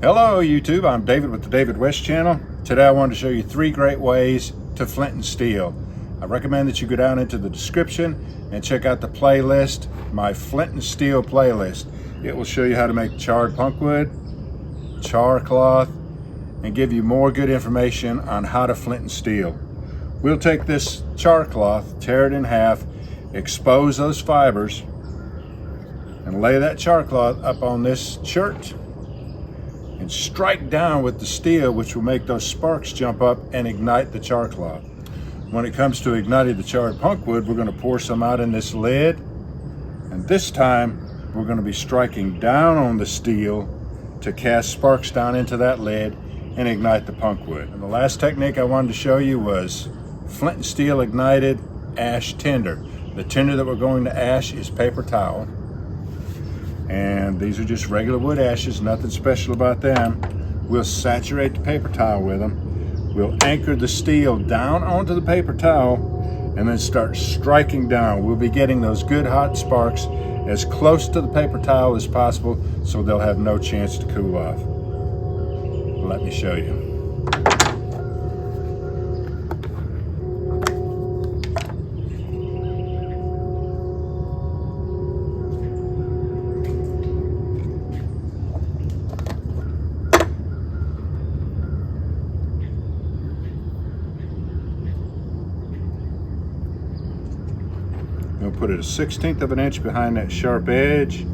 Hello YouTube, I'm David with the David West channel. Today I wanted to show you 3 great ways to flint and steel. I recommend that you go down into the description and check out the playlist, my flint and steel playlist. It will show you how to make charred punkwood, charcloth, and give you more good information on how to flint and steel. We'll take this charcloth, tear it in half, expose those fibers, and lay that charcloth up on this chert and strike down with the steel, which will make those sparks jump up and ignite the charcloth. When it comes to igniting the charred punkwood, we're going to pour some out in this lid, and this time we're going to be striking down on the steel to cast sparks down into that lid and ignite the punkwood. And the last technique I wanted to show you was flint and steel ignited ash tinder. The tinder that we're going to ash is paper towel. And these are just regular wood ashes, nothing special about them. We'll saturate the paper towel with them. We'll anchor the steel down onto the paper towel and then start striking down. We'll be getting those good hot sparks as close to the paper towel as possible so they'll have no chance to cool off. Let me show you. We'll put it 1/16 of an inch behind that sharp edge.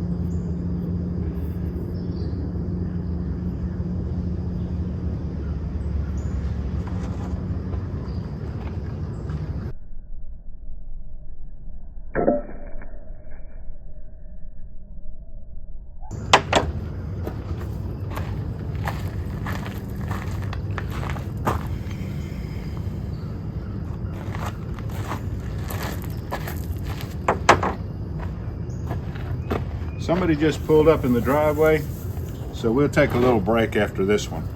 Somebody just pulled up in the driveway, so we'll take a little break after this one.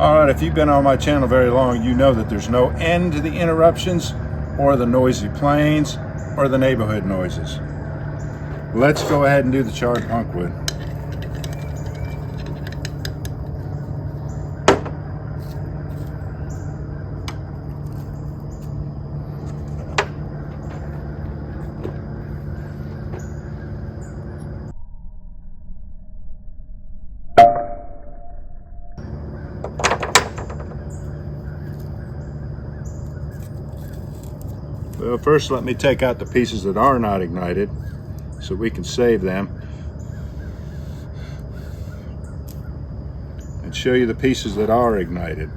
All right, if you've been on my channel very long, you know that there's no end to the interruptions or the noisy planes or the neighborhood noises. Let's go ahead and do the charred punkwood. Well, first let me take out the pieces that are not ignited so we can save them and show you the pieces that are ignited.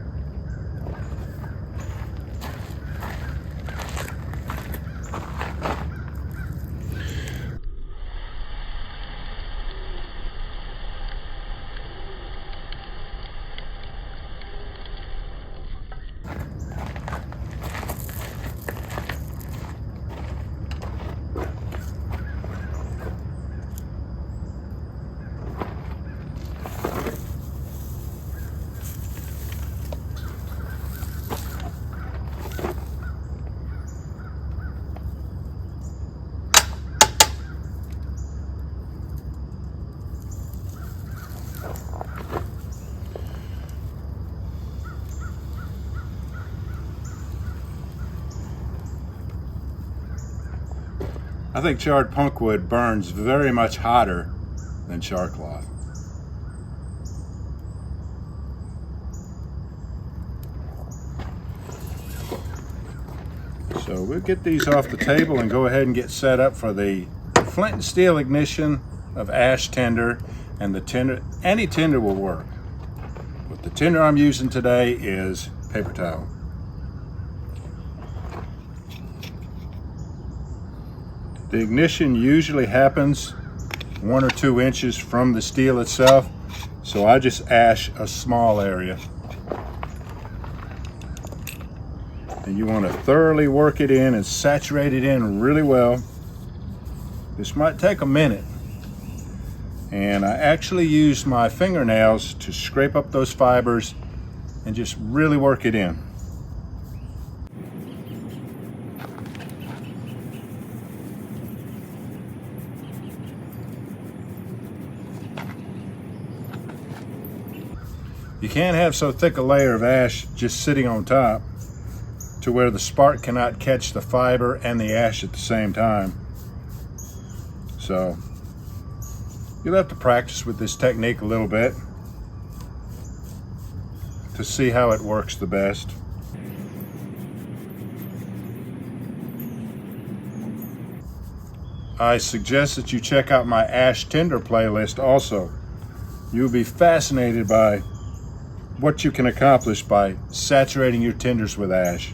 I think charred punkwood burns very much hotter than charcloth. So we'll get these off the table and go ahead and get set up for the flint and steel ignition of Ashed Tinder, and the tinder, any tinder will work. But the tinder I'm using today is paper towel. The ignition usually happens 1 or 2 inches from the steel itself, so I just ash a small area. And you want to thoroughly work it in and saturate it in really well. This might take a minute. And I actually use my fingernails to scrape up those fibers and just really work it in. You can't have so thick a layer of ash just sitting on top to where the spark cannot catch the fiber and the ash at the same time. So you'll have to practice with this technique a little bit to see how it works the best. I suggest that you check out my Ashed Tinder playlist also. You'll be fascinated by what you can accomplish by saturating your tinders with ash.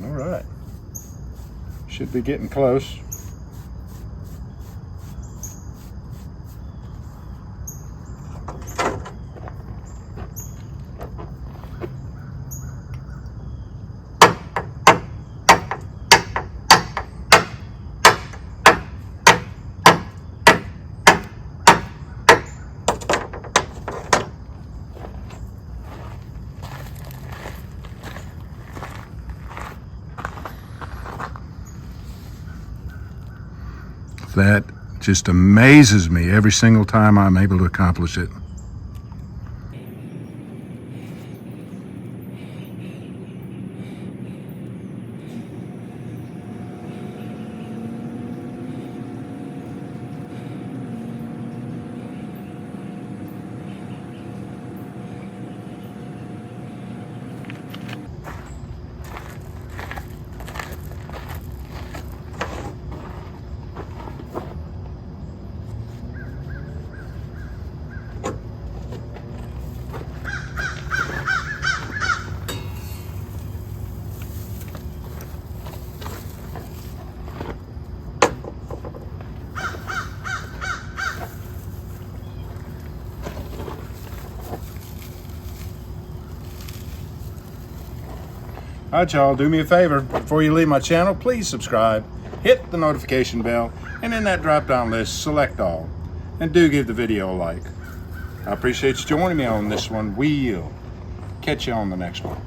All right, should be getting close. That just amazes me every single time I'm able to accomplish it. All right, y'all, do me a favor. Before you leave my channel, please subscribe, hit the notification bell, and in that drop-down list, select all. And do give the video a like. I appreciate you joining me on this one. We'll catch you on the next one.